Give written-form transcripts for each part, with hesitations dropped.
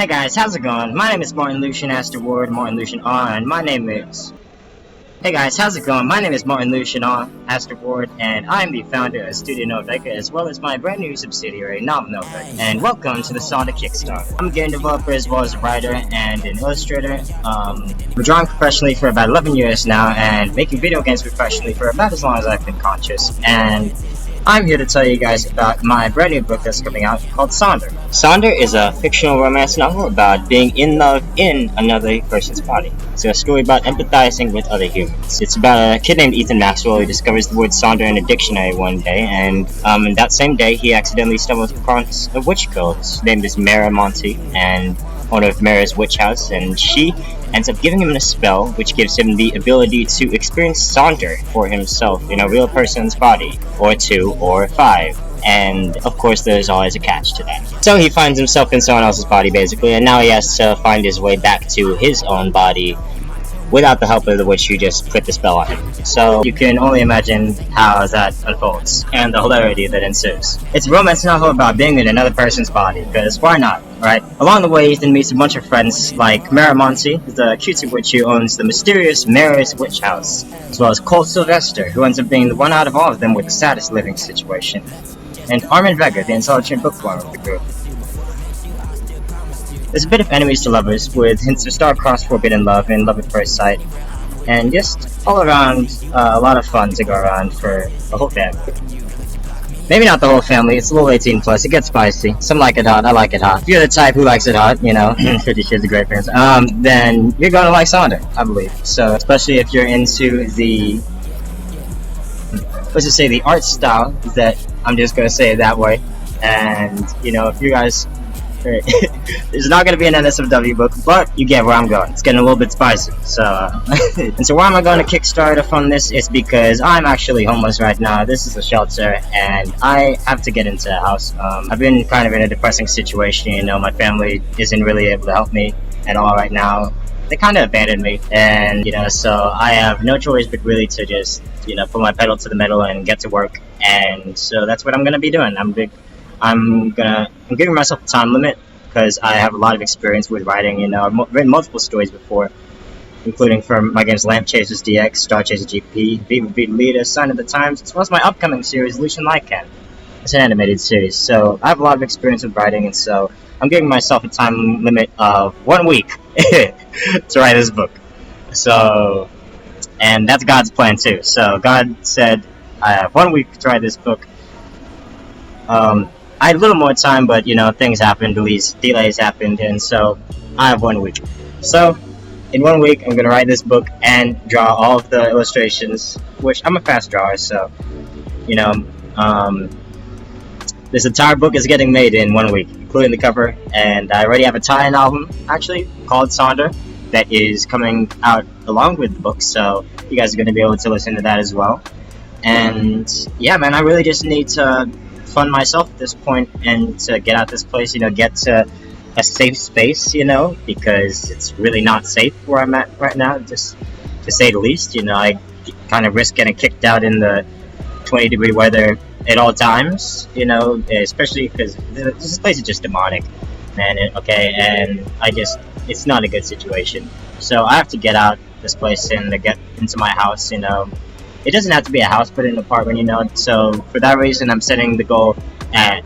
Hey guys, how's it going? My name is Martin Lucian Astor Martin Lucian on. My name is... Hey guys, how's it going? My name is Martin Lucian Astor and I'm the founder of Studio Noveka, as well as my brand new subsidiary, Noveka. And welcome to the SONDR KICKSTARTER. I'm a game developer as well as a writer and an illustrator. I'm drawing professionally for about 11 years now, and making video games professionally for about as long as I've been conscious. And I'm here to tell you guys about my brand new book that's coming out called SONDR. SONDR is a fictional romance novel about being in love in another person's body. It's a story about empathizing with other humans. It's about a kid named Ethan Maxwell who discovers the word sonder in a dictionary one day, and that same day he accidentally stumbles across a witch girl. His name is Mara Monty, and owner of Mara's witch house, and she ends up giving him a spell which gives him the ability to experience sonder for himself in a real person's body, or 2 or 5. And of course there's always a catch to that. So he finds himself in someone else's body basically, and now he has to find his way back to his own body without the help of the witch who just put the spell on him. So you can only imagine how that unfolds, and the hilarity that ensues. It's a romance novel about being in another person's body, because why not, right? Along the way, Ethan meets a bunch of friends like Mara Monty, the cutesy witch who owns the mysterious Mara's witch house, as well as Cole Sylvester, who ends up being the one out of all of them with the saddest living situation, and Armin Vega, the intelligent bookworm of the group. There's a bit of enemies to lovers, with hints of star-crossed forbidden love and love at first sight, and just all around a lot of fun to go around for the whole family. Maybe not the whole family, it's a little 18 plus, it gets spicy. Some like it hot, I like it hot. If you're the type who likes it hot, you know, 50 Shades of Grey fans, then you're gonna like SONDR, I believe. So, especially if you're into the, let's just say the art style, that I'm just gonna say it that way. And, you know, if you guys... There's not going to be an NSFW book, but you get where I'm going. It's getting a little bit spicy. So, and so why am I going to Kickstarter to fund this? It's because I'm actually homeless right now. This is a shelter, and I have to get into a house. I've been kind of in a depressing situation. You know, my family isn't really able to help me at all right now. They kind of abandoned me, and you know, so I have no choice but really to just, you know, put my pedal to the metal and get to work. And so that's what I'm going to be doing. I'm giving myself a time limit because I have a lot of experience with writing. You know, I've written multiple stories before, including for my games Lamp Chasers DX, Star Chaser GP, Viva Vita Lita, Sign of the Times, as well as my upcoming series, Lucian Lycan. It's an animated series, so I have a lot of experience with writing, and so I'm giving myself a time limit of 1 week to write this book. So, and that's God's plan too. So God said I have 1 week to write this book. I had a little more time, but you know, things happened, delays happened, and so I have 1 week. So, in 1 week, I'm going to write this book and draw all of the illustrations, which I'm a fast drawer, so, you know, this entire book is getting made in 1 week, including the cover, and I already have a tie-in album, actually, called SONDR, that is coming out along with the book, so you guys are going to be able to listen to that as well. And, yeah, man, I really just need to fund myself at this point and to get out this place, you know, get to a safe space, you know, because it's really not safe where I'm at right now, just to say the least. You know, I kind of risk getting kicked out in the 20-degree weather at all times, you know, especially because this place is just demonic, man. And it's not a good situation. So I have to get out this place and to get into my house, you know. It doesn't have to be a house, but an apartment, you know. So for that reason, I'm setting the goal at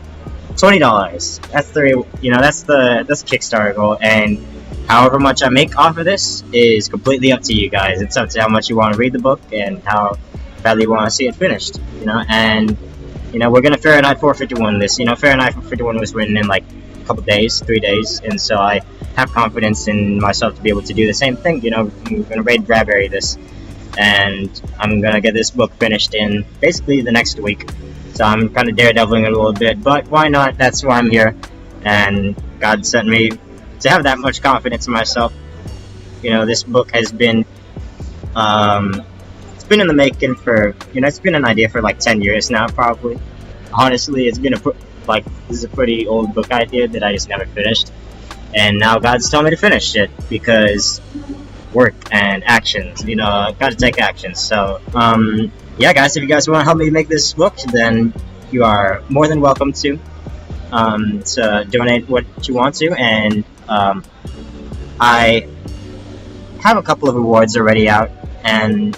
$20. That's the Kickstarter goal, and however much I make off of this is completely up to you guys. It's up to how much you want to read the book and how badly you want to see it finished, you know. And you know, we're gonna Fahrenheit 451 this. You know, Fahrenheit 451 was written in like a couple days, 3 days, and so I have confidence in myself to be able to do the same thing. You know, I'm gonna raid Bradbury this. And I'm gonna get this book finished in basically the next week. So I'm kind of daredeviling it a little bit, but why not? That's why I'm here. And God sent me to have that much confidence in myself. You know, this book has been, it's been in the making for, you know, it's been an idea for like 10 years now, probably. Honestly, it's been this is a pretty old book idea that I just never finished. And now God's telling me to finish it because work and actions, you know, gotta take actions. So yeah guys, if you guys want to help me make this book, then you are more than welcome to. to donate what you want to, and I have a couple of awards already out, and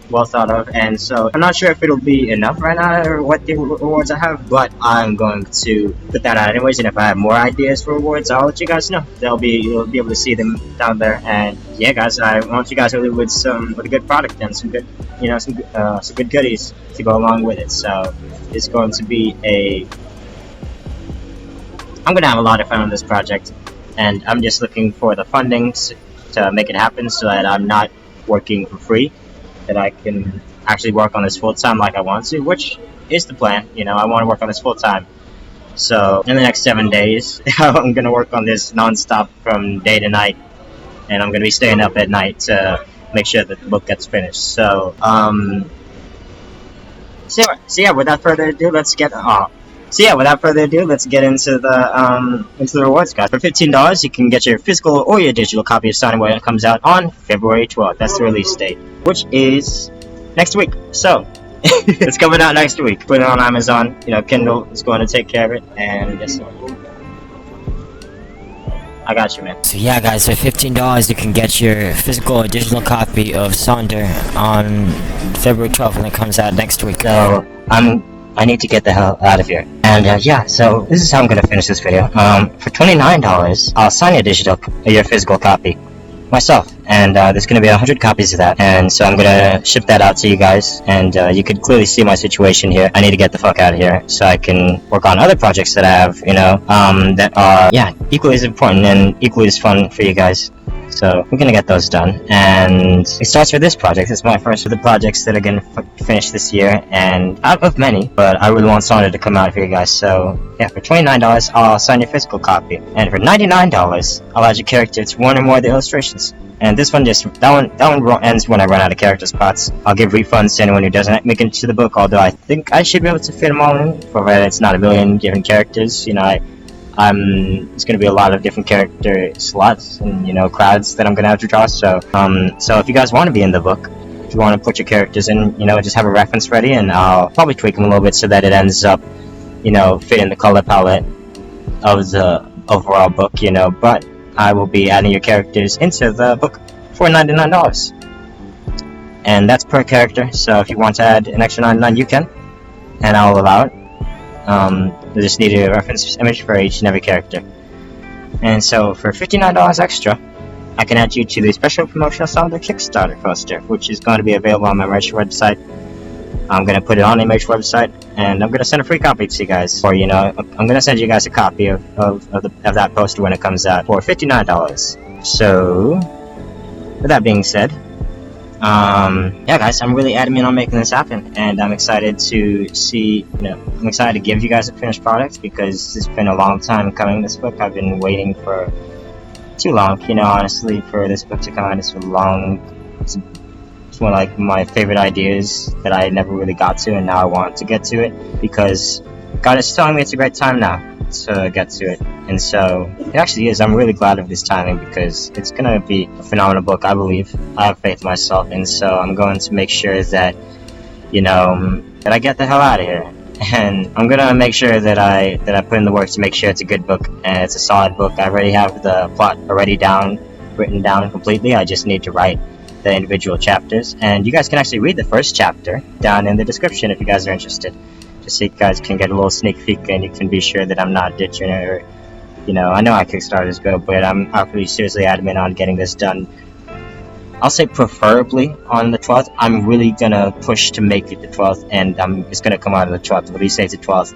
well thought of, and so I'm not sure if it'll be enough right now or what the awards I have, but I'm going to put that out anyways, and if I have more ideas for awards, I'll let you guys know. You'll be able to see them down there. And yeah, guys, I want you guys to leave with a good product and some good some good goodies to go along with it. So it's going to be I'm gonna have a lot of fun on this project, and I'm just looking for the fundings to make it happen so that I'm not working for free, that I can actually work on this full time like I want to, which is the plan. I want to work on this full time. So in the next 7 days, I'm gonna work on this non-stop from day to night, and I'm gonna be staying up at night to make sure that the book gets finished. So without further ado, let's get into the rewards, guys. For $15, you can get your physical or your digital copy of SONDER when it comes out on February 12th. That's the release date, which is next week. So it's coming out next week. Put it on Amazon. Kindle is going to take care of it, and guess what? I got you, man. So yeah, guys, for $15 you can get your physical or digital copy of SONDER on February 12th when it comes out next week. So I need to get the hell out of here. And yeah, so this is how I'm gonna finish this video. For $29, I'll sign your physical copy myself, and there's gonna be 100 copies of that, and so I'm gonna ship that out to you guys. And you could clearly see my situation here. I need to get the fuck out of here so I can work on other projects that I have, that are equally as important and equally as fun for you guys. So we're gonna get those done, and it starts with this project. It's my first of the projects that are gonna finish this year, and out of many, but I really want SONDER to come out for you guys. So yeah, for $29, I'll sign your physical copy, and for $99, I'll add your character to one or more of the illustrations. And this one that one ends when I run out of character spots. I'll give refunds to anyone who doesn't make it to the book, although I think I should be able to fit them all in, provided it's not a million different characters. It's going to be a lot of different character slots and crowds that I'm going to have to draw. So if you guys want to be in the book, if you want to put your characters in, just have a reference ready, and I'll probably tweak them a little bit so that it ends up fitting the color palette of the overall book. But I will be adding your characters into the book for $99, and that's per character. So if you want to add an extra $99, you can, and I'll allow it. You just need a reference image for each and every character. And so for $59 extra, I can add you to the special promotional SONDER Kickstarter poster, which is going to be available on my merch website. I'm going to put it on the merch website, and I'm going to send a free copy to you guys. Or I'm going to send you guys a copy of that poster when it comes out for $59. So with that being said, yeah, guys, I'm really adamant on making this happen, and I'm excited to I'm excited to give you guys a finished product, because it's been a long time coming, this book. I've been waiting for too long, honestly, for this book to come out. It's one of like my favorite ideas that I never really got to, and now I want to get to it, because God is telling me it's a great time now to get to it. And so it actually is. I'm really glad of this timing, because it's gonna be a phenomenal book. I believe, I have faith in myself, and so I'm going to make sure that that I get the hell out of here, and I'm gonna make sure that I put in the work to make sure it's a good book and it's a solid book. I already have the plot written down completely. I just need to write the individual chapters, and you guys can actually read the first chapter down in the description if you guys are interested, just so you guys can get a little sneak peek, and you can be sure that I'm not ditching it, or I know how Kickstarters go, but I'm pretty seriously adamant on getting this done. I'll say preferably on the 12th. I'm really gonna push to make it the 12th, and it's gonna come out of the 12th. The release date's the 12th.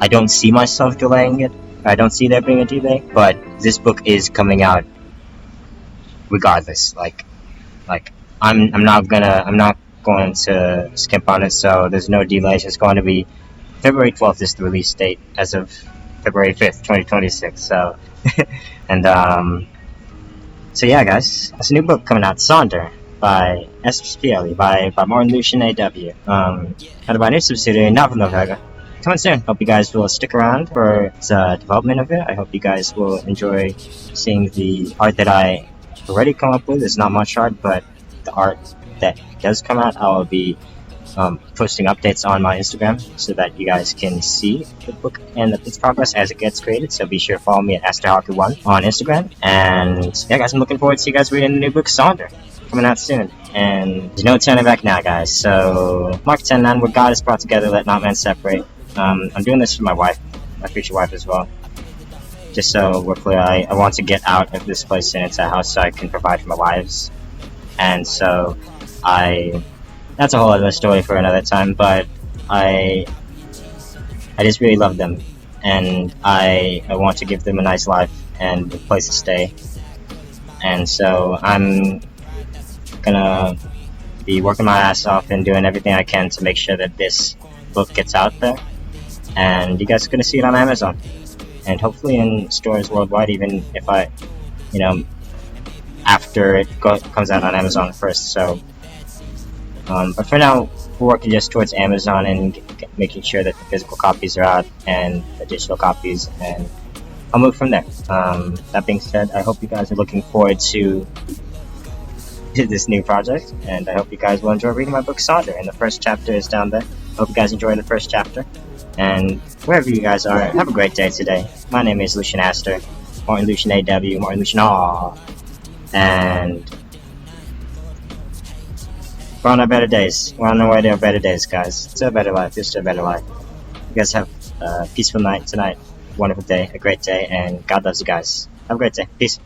I don't see myself delaying it. I don't see there being a delay, but this book is coming out regardless. I'm not going to skimp on it, so there's no delays. It's going to be February 12th is the release date as of February 5th, 2026. So so yeah, guys, it's a new book coming out, SONDER by SONDR by Mara Monty, A.W. Out of my new subsidiary, not from L.A.W. Coming soon. Hope you guys will stick around for the development of it. I hope you guys will enjoy seeing the art that I already come up with. It's not much art, but the art that does come out, I will be posting updates on my Instagram so that you guys can see the book and its progress as it gets created. So be sure to follow me at AstroHockey1 on Instagram. And yeah, guys, I'm looking forward to you guys reading the new book, Sonder, coming out soon. And there's no turning back now, guys. So Mark 10:9, where God is brought together, let not men separate. I'm doing this for my wife, my future wife as well. Just so we're clear, I want to get out of this place and into a house so I can provide for my wives. And so that's a whole other story for another time, but I just really love them, and I want to give them a nice life and a place to stay. And so I'm gonna be working my ass off and doing everything I can to make sure that this book gets out there, and you guys are gonna see it on Amazon, and hopefully in stores worldwide, even if after it comes out on Amazon first. So but for now, we're working just towards Amazon and making sure that the physical copies are out and the digital copies, and I'll move from there. That being said, I hope you guys are looking forward to this new project, and I hope you guys will enjoy reading my book, Sonder, and the first chapter is down there. I hope you guys enjoy the first chapter, and wherever you guys are, have a great day today. My name is Lucian Aster, Martin Lucian A.W, Martin Lucian Aw, and we're on our better days. We're on our way to our better days, guys. To a better life. Just to a better life. You guys have a peaceful night tonight. Wonderful day. A great day. And God loves you guys. Have a great day. Peace.